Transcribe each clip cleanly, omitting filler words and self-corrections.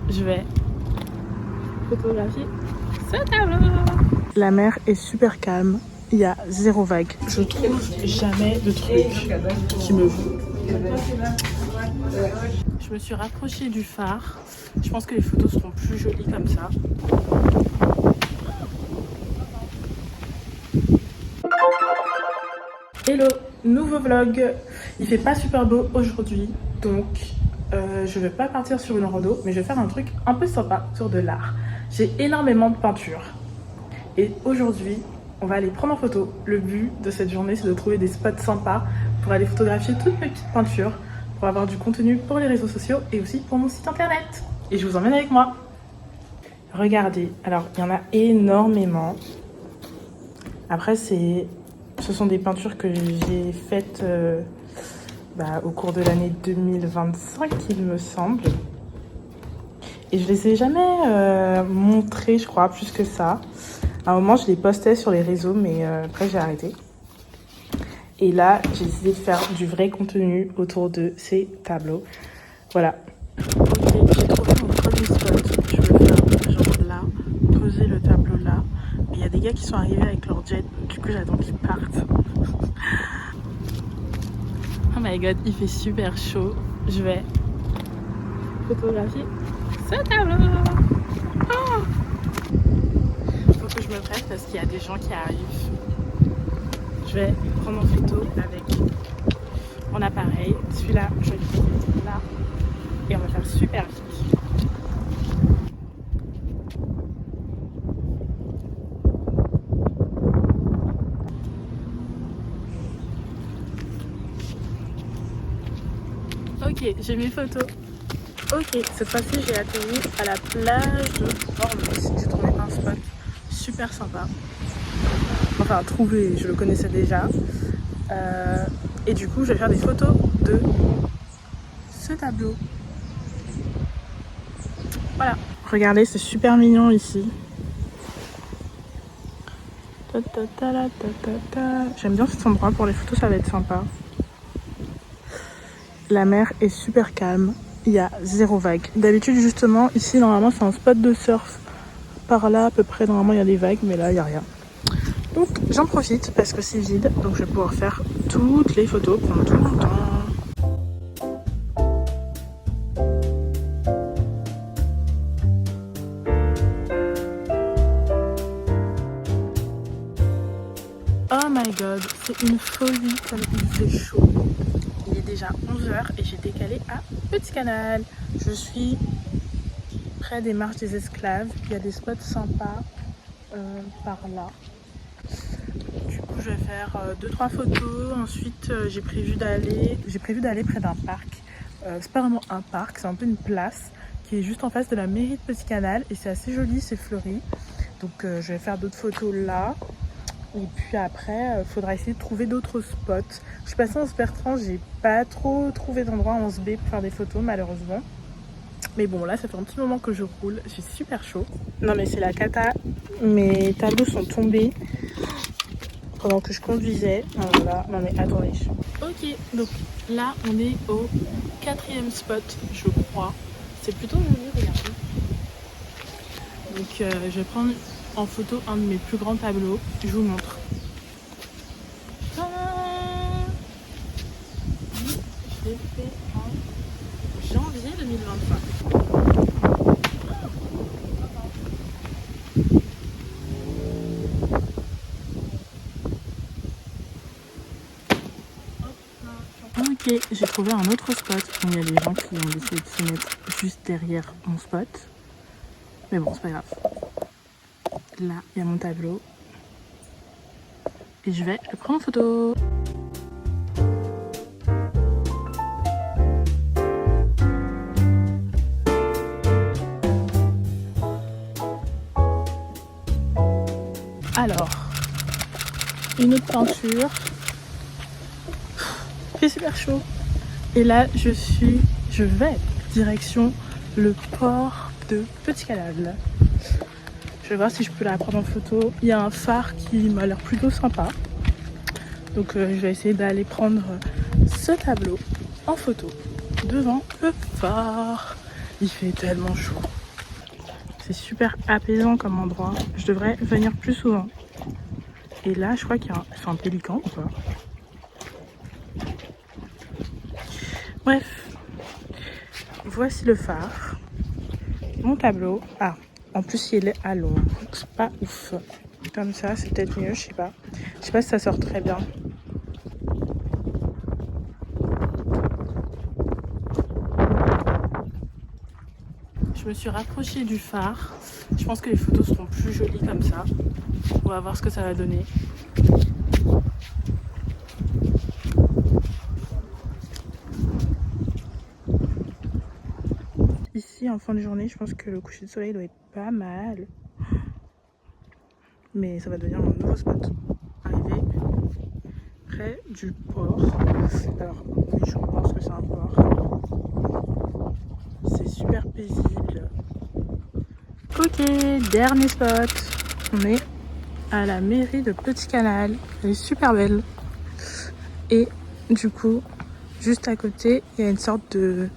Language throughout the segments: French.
je vais photographier ce tableau. La mer est super calme, il y a zéro vague. Je trouve jamais de trucs qui me vont. Je me suis rapprochée du phare. Je pense que les photos seront plus jolies comme ça. Hello, nouveau vlog. Il fait pas super beau aujourd'hui, donc je vais pas partir sur une rando, mais je vais faire un truc un peu sympa sur de l'art. J'ai énormément de peinture et aujourd'hui on va aller prendre en photo. Le but de cette journée, c'est de trouver des spots sympas pour aller photographier toutes mes petites peintures, pour avoir du contenu pour les réseaux sociaux et aussi pour mon site internet. Et je vous emmène avec moi. Regardez, alors il y en a énormément. Après ce sont des peintures que j'ai faites au cours de l'année 2025, il me semble. Et je les ai jamais montrées, je crois, plus que ça. À un moment, je les postais sur les réseaux, mais après, j'ai arrêté. Et là, j'ai décidé de faire du vrai contenu autour de ces tableaux. Voilà. Ok, j'ai trouvé mon premier spot. Je vais faire genre là, poser le tableau là. Mais il y a des gars qui sont arrivés avec leur jet, du coup j'attends qu'ils partent. Oh my god, il fait super chaud. Je vais photographier ce tableau. Oh, faut que je me presse parce qu'il y a des gens qui arrivent. Je vais prendre en photo avec mon appareil. Celui-là, je vais le prendre là. Et on va faire super vite. Ok, j'ai mes photos. Ok, cette fois-ci j'ai atterri à la plage de Formos. J'ai trouvé un spot super sympa. Enfin, trouvé, je le connaissais déjà. Et du coup, je vais faire des photos de ce tableau. Voilà. Regardez, c'est super mignon ici. J'aime bien cet endroit, pour les photos ça va être sympa. La mer est super calme, il y a zéro vague. D'habitude justement, ici normalement c'est un spot de surf. Par là à peu près, normalement il y a des vagues, mais là il n'y a rien. Donc j'en profite parce que c'est vide, donc je vais pouvoir faire toutes les photos pendant tout le temps. Oh my god, c'est une folie comme il fait chaud. Il est déjà 11h et j'ai décalé à Petit Canal. Je suis près des marches des esclaves. Il y a des spots sympas par là. Du coup, je vais faire 2-3 photos. Ensuite, j'ai prévu d'aller près d'un parc. C'est pas vraiment un parc, c'est un peu une place qui est juste en face de la mairie de Petit Canal. Et c'est assez joli, c'est fleuri. Donc, je vais faire d'autres photos là. Et puis après, il faudra essayer de trouver d'autres spots. Je suis passée en Bertrand, j'ai pas trop trouvé d'endroit en SB pour faire des photos malheureusement. Mais bon, là ça fait un petit moment que je roule, j'ai super chaud. Non mais c'est la cata, mes tableaux sont tombés pendant que je conduisais. Voilà. Non mais attendez. Ok, donc là on est au 4e spot, je crois. C'est plutôt joli, regardez. Donc je vais prendre en photo un de mes plus grands tableaux, je vous montre. Je l'ai fait en janvier 2025. Ok, j'ai trouvé un autre spot. Bon, il y a des gens qui ont décidé de se mettre juste derrière mon spot. Mais bon, c'est pas grave. Là, il y a mon tableau. Et je vais le prendre en photo. Alors, une autre peinture. Il fait super chaud. Et là, je vais direction le port de Petit Canal. Je vais voir si je peux la prendre en photo. Il y a un phare qui m'a l'air plutôt sympa. Donc je vais essayer d'aller prendre ce tableau en photo devant le phare. Il fait tellement chaud. C'est super apaisant comme endroit. Je devrais venir plus souvent. Et là, je crois qu'il y a un pélican ou pas? Bref, voici le phare. Mon tableau. Ah, en plus il est à l'ombre. C'est pas ouf. Comme ça, c'est peut-être mieux, je sais pas. Je sais pas si ça sort très bien. Je me suis rapprochée du phare. Je pense que les photos seront plus jolies comme ça. On va voir ce que ça va donner. Ici, en fin de journée, je pense que le coucher de soleil doit être pas mal. Mais ça va devenir mon nouveau spot. Arrivé près du port. Alors, oui, je pense que c'est un port. C'est super paisible. Ok, dernier spot. On est à la mairie de Petit Canal. Elle est super belle. Et du coup, juste à côté, il y a une sorte de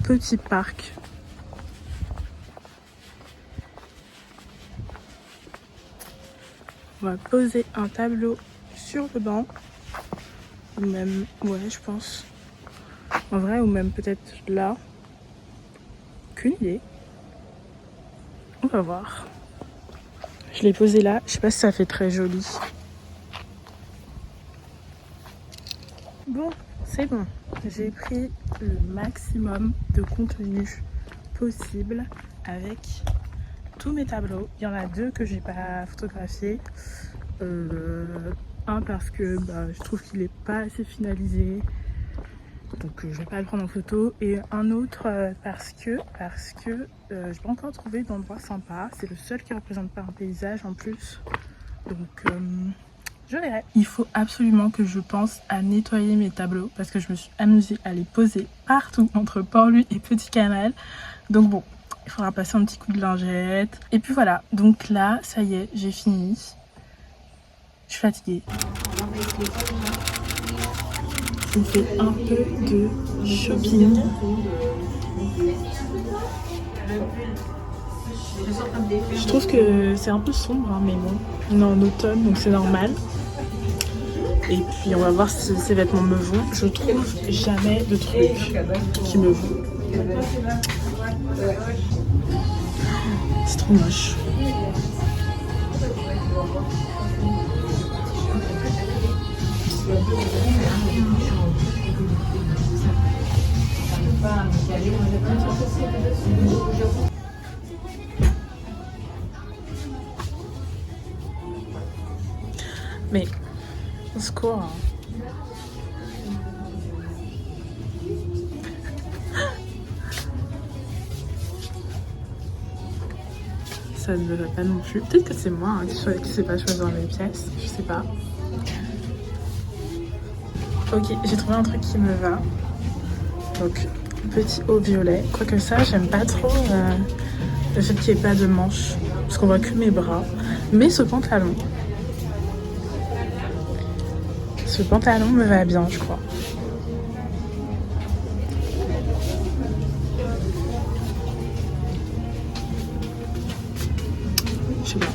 petit parc. On va poser un tableau sur le banc. Ou même, ouais, je pense. En vrai, ou même peut-être là. Aucune idée. On va voir. Je l'ai posé là. Je sais pas si ça fait très joli. Bon, c'est bon. J'ai pris le maximum de contenu possible avec tous mes tableaux. Il y en a 2 que j'ai pas photographiés. Un parce que je trouve qu'il est pas assez finalisé. Donc je vais pas le prendre en photo. Et un autre parce que j'ai pas encore trouvé d'endroit sympa. C'est le seul qui représente pas un paysage en plus. Donc je verrai. Il faut absolument que je pense à nettoyer mes tableaux parce que je me suis amusée à les poser partout entre Port-Louis et Petit Canal. Donc bon, il faudra passer un petit coup de lingette. Et puis voilà, donc là, ça y est, j'ai fini. Je suis fatiguée. J'ai fait un peu de shopping. Je trouve que c'est un peu sombre, hein, mais bon, on est en automne, donc c'est normal. Et puis on va voir si ces vêtements me vont. Je trouve jamais de trucs qui me vont. C'est trop moche. Mais au secours, hein. Ça ne va pas non plus. Peut-être que c'est moi hein, qui sais pas choisir mes pièces, je sais pas. Ok, j'ai trouvé un truc qui me va. Donc, petit haut violet. Quoique ça, j'aime pas trop le fait qu'il n'y ait pas de manches. Parce qu'on voit que mes bras. Mais ce pantalon me va bien, je crois. Je sais pas.